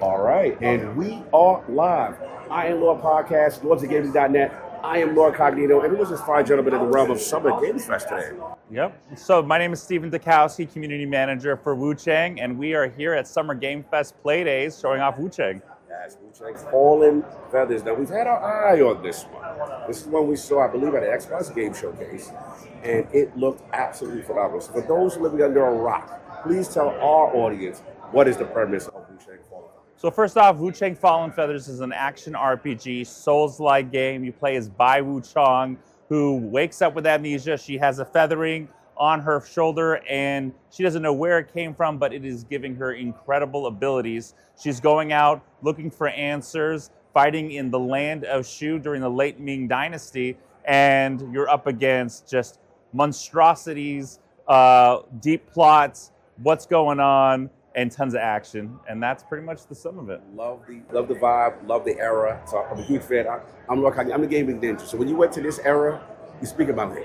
All right, and we are live. I am Lord Podcast, lordsofgaming.net. I am Lord Cognito, and it was this fine gentleman in the realm of Summer Games Fest today. Yep. So my name is Stephen Dukowski, Community Manager for Wuchang, and we are here at Summer Game Fest Play Days showing off Wuchang. Yes, Wuchang's Fallen Feathers. Now, we've had our eye on this one. This is one we saw, I believe, at the Xbox Game Showcase, and it looked absolutely phenomenal. So for those living under a rock, please tell our audience what is the premise of Wuchang Fallen Feathers. So first off, Wuchang Fallen Feathers is an action RPG, Souls-like game. You play as Bai Wuchang, who wakes up with amnesia. She has a feathering on her shoulder, and she doesn't know where it came from, but it is giving her incredible abilities. She's going out looking for answers, fighting in the land of Shu during the late Ming Dynasty, and you're up against just monstrosities, deep plots, what's going on, and tons of action, and that's pretty much the sum of it. Love the vibe, love the era. So I'm a huge fan. I'm the gaming ninja. So when you went to this era, you speak about me.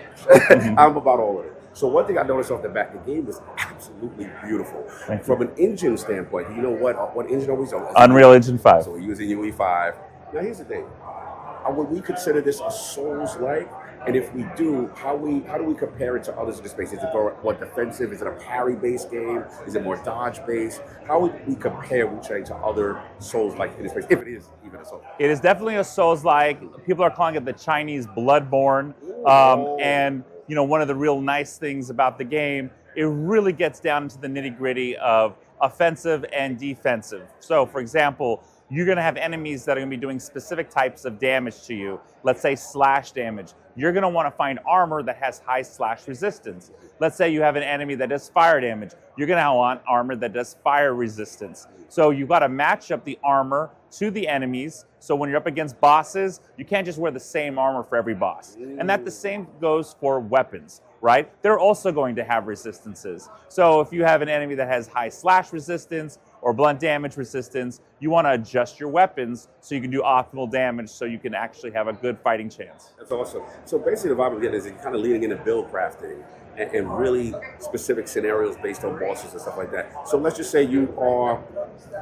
I'm about all of it. So one thing I noticed off the bat, the game was absolutely beautiful. From an engine standpoint, you know what engine are we using? Unreal Engine 5. So we're using UE5. Now here's the thing. Would we consider this a Souls-like? And if we do, how do we compare it to others in the space? Is it more defensive? Is it a parry-based game? Is it more dodge-based? How would we compare Wuchang to other Souls-like in the space, if it is even a Souls-like? It is definitely a Souls-like. People are calling it the Chinese Bloodborne. And you know, one of the real nice things about the game, it really gets down into the nitty-gritty of offensive and defensive. So, for example, you're going to have enemies that are going to be doing specific types of damage to you. Let's say slash damage. You're going to want to find armor that has high slash resistance. Let's say you have an enemy that does fire damage. You're going to want armor that does fire resistance. So you've got to match up the armor to the enemies. So when you're up against bosses, you can't just wear the same armor for every boss. And that the same goes for weapons, right? They're also going to have resistances. So if you have an enemy that has high slash resistance or blunt damage resistance, you want to adjust your weapons so you can do optimal damage so you can actually have a good fighting chance. That's awesome. So basically the vibe we get is you're kind of leading into build crafting and really specific scenarios based on bosses and stuff like that. So let's just say you are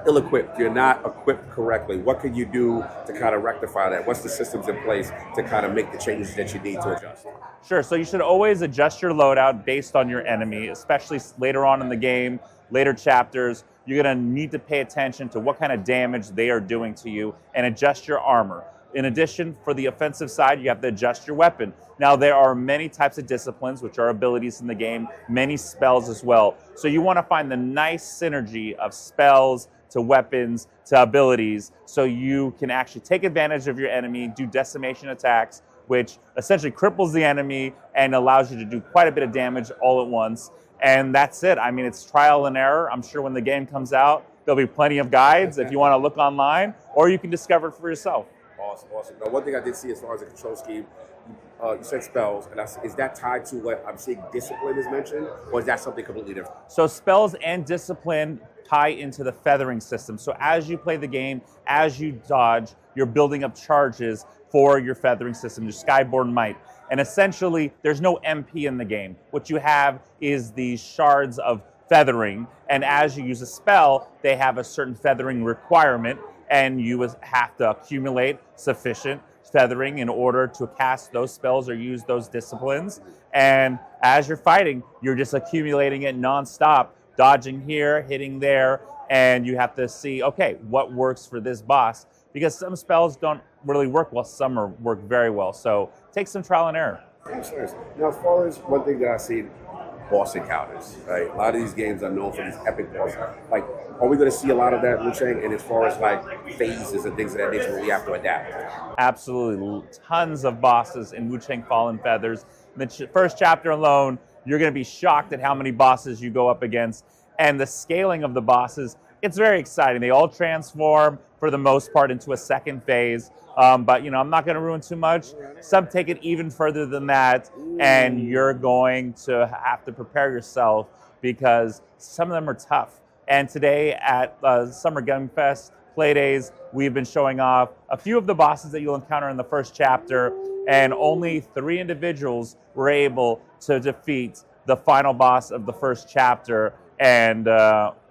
ill-equipped, you're not equipped correctly. What can you do to kind of rectify that? What's the systems in place to kind of make the changes that you need to adjust? Sure, so you should always adjust your loadout based on your enemy, especially later on in the game, later chapters. You're going to need to pay attention to what kind of damage they are doing to you and adjust your armor. In addition, for the offensive side, you have to adjust your weapon. Now, there are many types of disciplines, which are abilities in the game, many spells as well. So you want to find the nice synergy of spells to weapons to abilities so you can actually take advantage of your enemy, do decimation attacks, which essentially cripples the enemy and allows you to do quite a bit of damage all at once. And that's it. I mean, it's trial and error. I'm sure when the game comes out, there'll be plenty of guides if you want to look online, or you can discover it for yourself. Awesome. Now, one thing I did see as far as the control scheme, you said spells, and is that tied to what I'm seeing discipline is mentioned, or is that something completely different? So spells and discipline tie into the feathering system. So as you play the game, as you dodge, you're building up charges for your feathering system, your Skyborn Might. And essentially, there's no MP in the game. What you have is these shards of feathering, and as you use a spell, they have a certain feathering requirement, and you have to accumulate sufficient feathering in order to cast those spells or use those disciplines. And as you're fighting, you're just accumulating it nonstop, dodging here, hitting there, and you have to see, okay, what works for this boss? Because some spells don't really work well, some work very well. So take some trial and error. Serious. Now, as far as one thing that I see, boss encounters, right? A lot of these games are known for these epic bosses. Like, are we going to see a lot of that, Wuchang? And as far as like phases and things of that nature, where we have to adapt? Absolutely. Tons of bosses in Wuchang Fallen Feathers. In the first chapter alone, you're going to be shocked at how many bosses you go up against. And the scaling of the bosses, it's very exciting. They all transform, for the most part, into a second phase. But, you know, I'm not going to ruin too much. Some take it even further than that, and you're going to have to prepare yourself because some of them are tough. And today at Summer Game Fest Play Days, we've been showing off a few of the bosses that you'll encounter in the first chapter, and only 3 individuals were able to defeat the final boss of the first chapter, and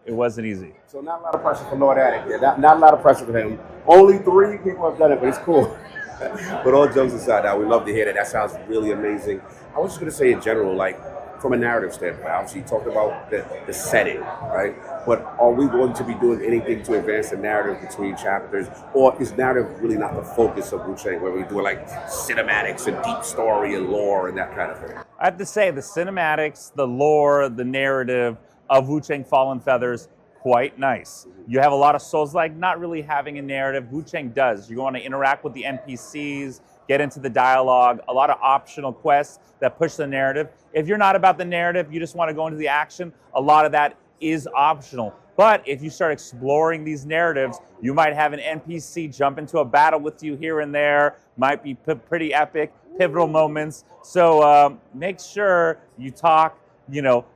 It wasn't easy. So not a lot of pressure for Lord Attic there. Not a lot of pressure for him. Only 3 people have done it, but it's cool. But all jokes aside, now we love to hear that. That sounds really amazing. I was just going to say in general, like from a narrative standpoint, obviously you talked about the setting, right? But are we going to be doing anything to advance the narrative between chapters, or is narrative really not the focus of Wuchang, where we do like cinematics and deep story and lore and that kind of thing? I have to say the cinematics, the lore, the narrative of Wuchang Fallen Feathers, quite nice. You have a lot of Souls-like not really having a narrative. Wuchang does. You want to interact with the NPCs, get into the dialogue, a lot of optional quests that push the narrative. If you're not about the narrative, you just want to go into the action, a lot of that is optional. But if you start exploring these narratives, you might have an NPC jump into a battle with you here and there, might be pretty epic, pivotal moments. So make sure you talk,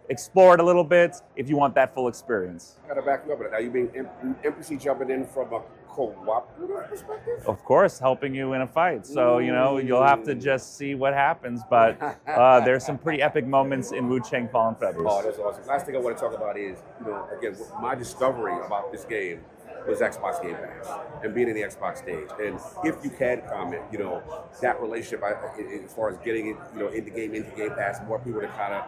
explore it a little bit if you want that full experience. I gotta back you up on it. Now you mean NPC jumping in from a cooperative perspective? Of course, helping you in a fight. So, you'll have to just see what happens. But there's some pretty epic moments in Wuchang Fallen Feathers. Oh, that's awesome. Last thing I want to talk about is, again, my discovery about this game was Xbox Game Pass and being in the Xbox stage. And if you can comment, that relationship as far as getting it, into Game Pass, more people to kind of,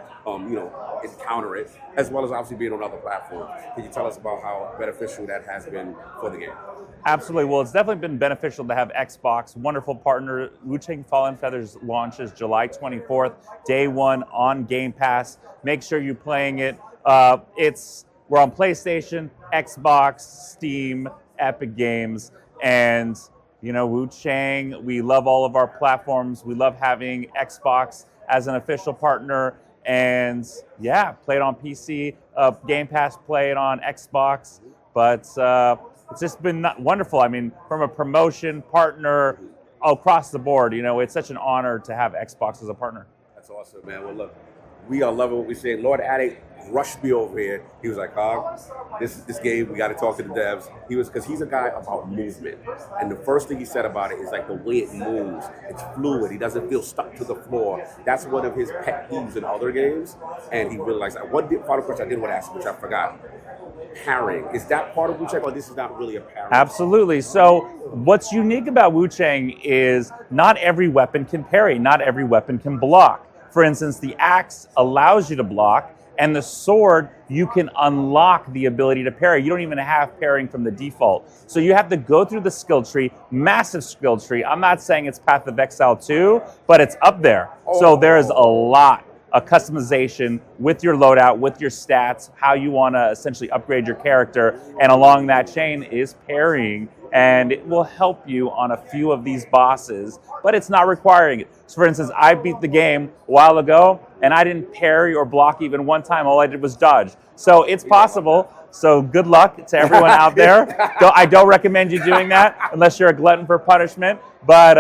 encounter it, as well as obviously being on other platforms. Can you tell us about how beneficial that has been for the game? Absolutely. Well, it's definitely been beneficial to have Xbox, wonderful partner. Wuchang Fallen Feathers launches July 24th, day 1 on Game Pass. Make sure you're playing it. We're on PlayStation, Xbox, Steam, Epic Games, and Wuchang. We love all of our platforms. We love having Xbox as an official partner, and play it on PC. Game Pass, play it on Xbox. But it's just been wonderful. I mean, from a promotion partner across the board, it's such an honor to have Xbox as a partner. That's awesome, man. Well, look, we are loving what we say. Lord Attic rushed me over here. He was like, this game, we got to talk to the devs. Because he's a guy about movement. And the first thing he said about it is like the way it moves. It's fluid. He doesn't feel stuck to the floor. That's one of his pet peeves in other games. And he really likes that. One final question I did want to ask, which I forgot. Parrying. Is that part of Wuchang, or this is not really a parry? Absolutely. So what's unique about Wuchang is not every weapon can parry. Not every weapon can block. For instance, the axe allows you to block, and the sword, you can unlock the ability to parry. You don't even have parrying from the default. So you have to go through the skill tree, massive skill tree. I'm not saying it's Path of Exile 2, but it's up there. So there's a lot of customization with your loadout, with your stats, how you want to essentially upgrade your character. And along that chain is parrying. And it will help you on a few of these bosses, but it's not requiring it. So for instance, I beat the game a while ago, and I didn't parry or block even one time. All I did was dodge. So it's possible. So good luck to everyone out there. I don't recommend you doing that unless you're a glutton for punishment. But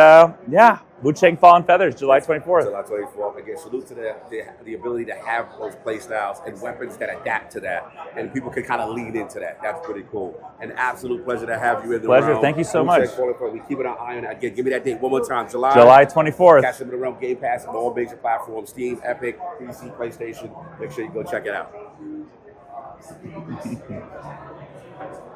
Wuchang Fallen Feathers, July 24th. July 24th. Again, salute to the ability to have those play styles and weapons that adapt to that. And people can kind of lean into that. That's pretty cool. An absolute pleasure to have you in the Pleasure. realm. Thank you so much. We keep it an eye on it. Again, give me that date one more time. July 24th. Catch them in the realm. Game Pass on all major platforms. Steam, Epic, PC, PlayStation. Make sure you go check it out.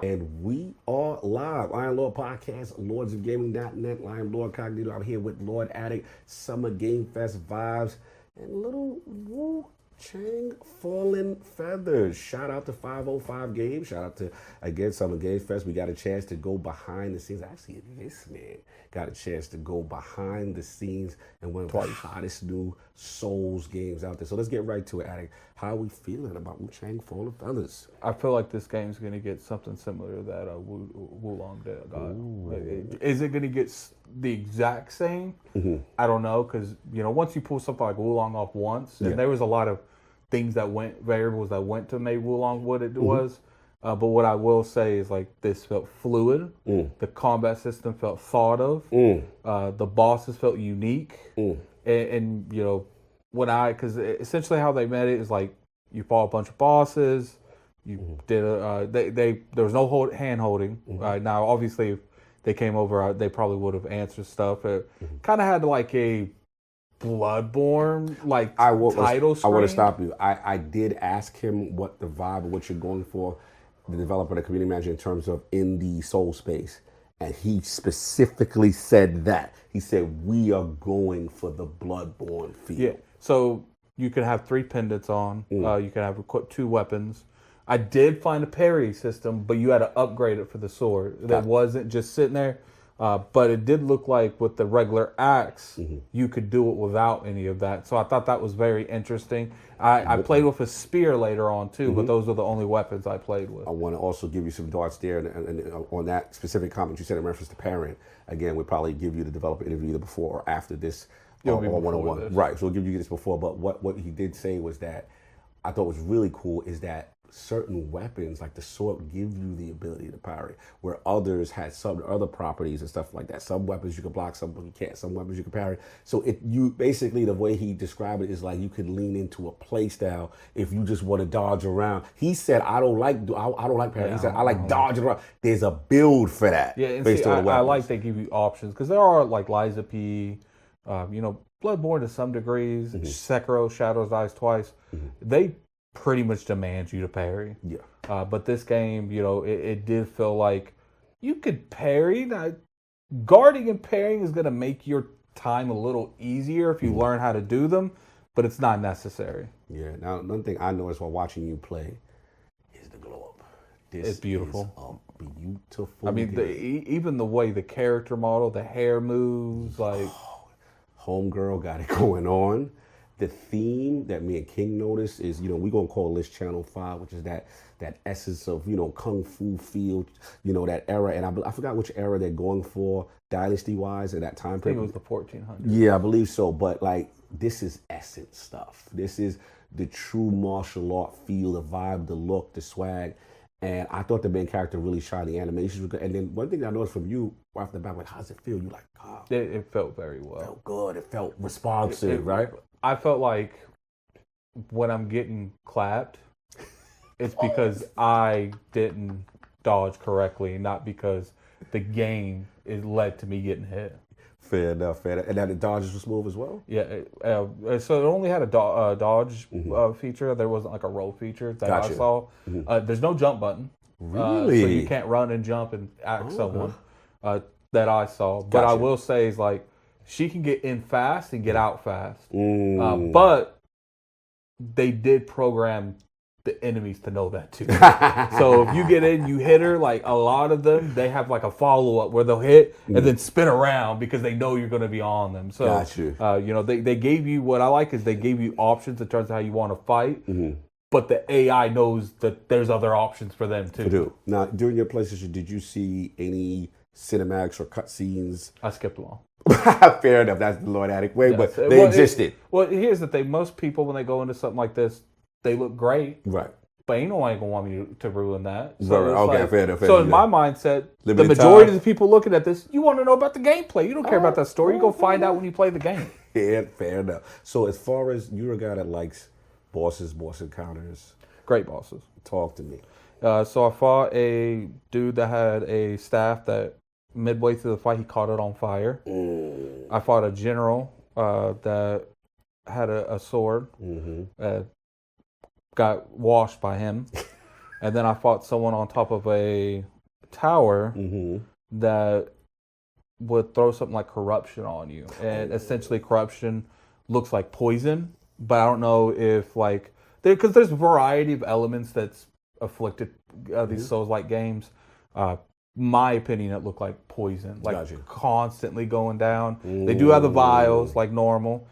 And we are live. Iron Lord Podcast, lordsofgaming.net. I am Lord Cognito. I'm here with Lord Attic, Summer Game Fest vibes, and little Wuchang Fallen Feathers. Shout out to 505 Games. Shout out to, again, Summer Game Fest. We got a chance to go behind the scenes. Actually, this man got a chance to go behind the scenes and one of the hottest new Souls games out there. So let's get right to it, Attic. How are we feeling about Wuchang Fallen Feathers? I feel like this game's going to get something similar to that Wulong got. Is it going to get the exact same? Mm-hmm. I don't know, because once you pull something like Wulong off once, and there was a lot of variables that went to make Wulong what it was. But what I will say is this felt fluid. The combat system felt thought of. The bosses felt unique. And because essentially how they made it is you fought a bunch of bosses. You did there was no hand holding. Now obviously if they came over, they probably would have answered stuff. It kind of had a Bloodborne title screen. I want to stop you. I did ask him what the vibe of what you're going for. the developer, the community manager, in terms of in the soul space. And he specifically said that. He said, we are going for the Bloodborne feel. Yeah. So you could have 3 pendants on. You could have 2 weapons. I did find a parry system, but you had to upgrade it for the sword. That wasn't just sitting there. But it did look like with the regular axe, you could do it without any of that. So I thought that was very interesting. I played with a spear later on too, but those are the only weapons I played with. I want to also give you some darts there, and on that specific comment you said in reference to parrying. Again, we'll probably give you the developer interview either before or after this. It'll be or before one-on-one. this. Right, so we'll give you this before. But what he did say was that I thought was really cool is that certain weapons, like the sword, give you the ability to parry, where others had some other properties and stuff like that. Some weapons you can block, some you can't. Some weapons you can parry. So you basically, the way he described it is like you can lean into a play style if you just want to dodge around. He said, I don't like parry. He said, I like dodging around. There's a build for that. Yeah, and based see, on the I weapons. like they give you options because there are like Liza P, Bloodborne to some degrees, Sekiro, Shadows Dies Twice. They pretty much demand you to parry. Yeah. But this game, it did feel like you could parry. Now, guarding and parrying is going to make your time a little easier if you learn how to do them, but it's not necessary. Yeah. Now, another thing I noticed while watching you play is the glow up. It's beautiful. Is a beautiful. I mean, even the way the character model, the hair moves, like Homegirl got it going on. The theme that me and King noticed is, we're going to call this Channel 5, which is that essence of, Kung Fu feel, that era. And I forgot which era they're going for dynasty-wise at that time. I think it was the 1400s. Yeah, I believe so. But, this is essence stuff. This is the true martial art feel, the vibe, the look, the swag. And I thought the main character really shined. The animations were good. And then one thing I noticed from you right off the bat, how does it feel? You like, oh, It felt very well. It felt good. It felt responsive, right? I felt like when I'm getting clapped, it's because I didn't dodge correctly, not because the game is led to me getting hit. Fair enough. And now the dodges were smooth as well? Yeah. So it only had a dodge feature. There wasn't like a roll feature that I saw. There's no jump button. Really? So you can't run and jump and act someone that I saw. But I will say is she can get in fast and get out fast. But they did program the enemies to know that too. So if you get in, you hit her, a lot of them, they have a follow-up where they'll hit and then spin around because they know you're going to be on them. So, they gave you, what I like is they gave you options in terms of how you want to fight. But the AI knows that there's other options for them too. Now, during your PlayStation, did you see any cinematics or cutscenes? I skipped them all. Fair enough. That's the Lord Attic way, but they existed. Well, here's the thing. Most people, when they go into something like this, they look great. Right. But ain't nobody going to want me to ruin that. So fair enough. So in my mindset, the majority of the people looking at this, you want to know about the gameplay. You don't care about that story. You go find out when you play the game. Yeah, fair enough. So as far as you're a guy that likes boss encounters. Great bosses. Talk to me. So I fought a dude that had a staff that midway through the fight, he caught it on fire. I fought a general that had a sword. Got washed by him. And then I fought someone on top of a tower that would throw something like corruption on you. And essentially corruption looks like poison, but I don't know if because there's a variety of elements that's afflicted these Souls-like games. My opinion, it looked like poison, constantly going down. They do have the vials like normal.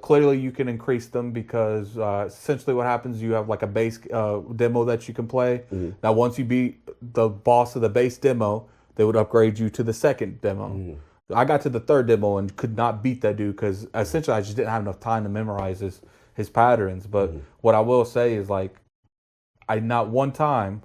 Clearly, you can increase them because essentially what happens, you have a base demo that you can play. Now, once you beat the boss of the base demo, they would upgrade you to the second demo. I got to the third demo and could not beat that dude because essentially I just didn't have enough time to memorize his patterns. But what I will say is I not one time...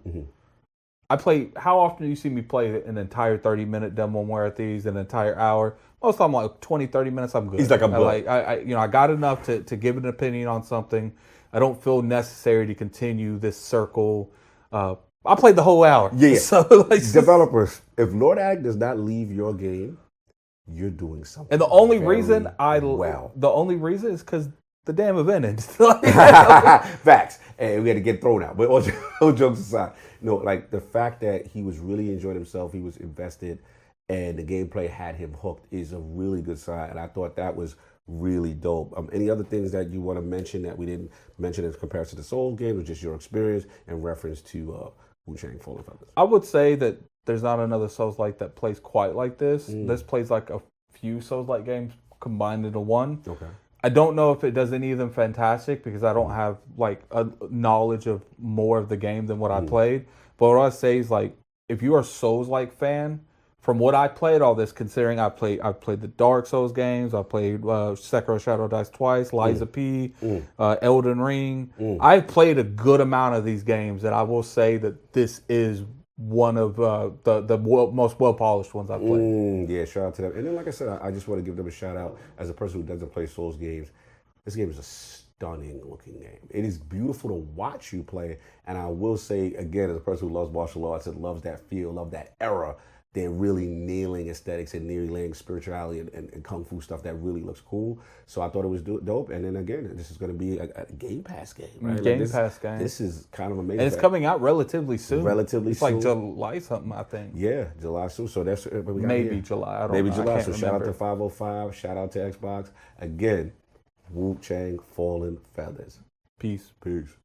I play. How often do you see me play an entire 30-minute demo where at these, an entire hour? Most of them 20, 30 minutes. I'm good. He's I'm good. I got enough to give an opinion on something. I don't feel necessary to continue this circle. I played the whole hour. Yeah. So developers, if Lord Attic does not leave your game, you're doing something. And the only reason the only reason is because the damn event ended. Facts. And we had to get thrown out. But all jokes aside. No, like the fact that he was really enjoying himself, he was invested, and the gameplay had him hooked is a really good sign. And I thought that was really dope. Any other things that you want to mention that we didn't mention in comparison to Soul game, or just your experience in reference to Wuchang Fallen Feathers? I would say that there's not another Souls-like that plays quite like this. This plays like a few Souls-like games combined into one. Okay. I don't know if it does any of them fantastic because I don't have like a knowledge of more of the game than what I played. But what I say is like, if you're a Souls-like fan, from what I played all this, considering I've played the Dark Souls games, I played Sekiro Shadow Dice twice, Liza P, Elden Ring. I've played a good amount of these games, and I will say that this is one of the most well-polished ones I've played. Yeah, shout out to them. And then, like I said, I just want to give them a shout out as a person who doesn't play Souls games. This game is a stunning looking game. It is beautiful to watch you play. And I will say, again, as a person who loves martial arts and loves that feel, love that era, they're really nailing aesthetics and nailing spirituality and kung fu stuff that really looks cool. So I thought it was dope. And then again, this is going to be a Game Pass game, right? Game Pass game. This is kind of amazing. And it's coming out relatively soon. It's like July something, I think. Yeah, July soon. So that's what we got maybe here. July. I don't Maybe know. July. I So can't shout out remember. to 505. Shout out to Xbox. Again, Wuchang Fallen Feathers. Peace. Peace.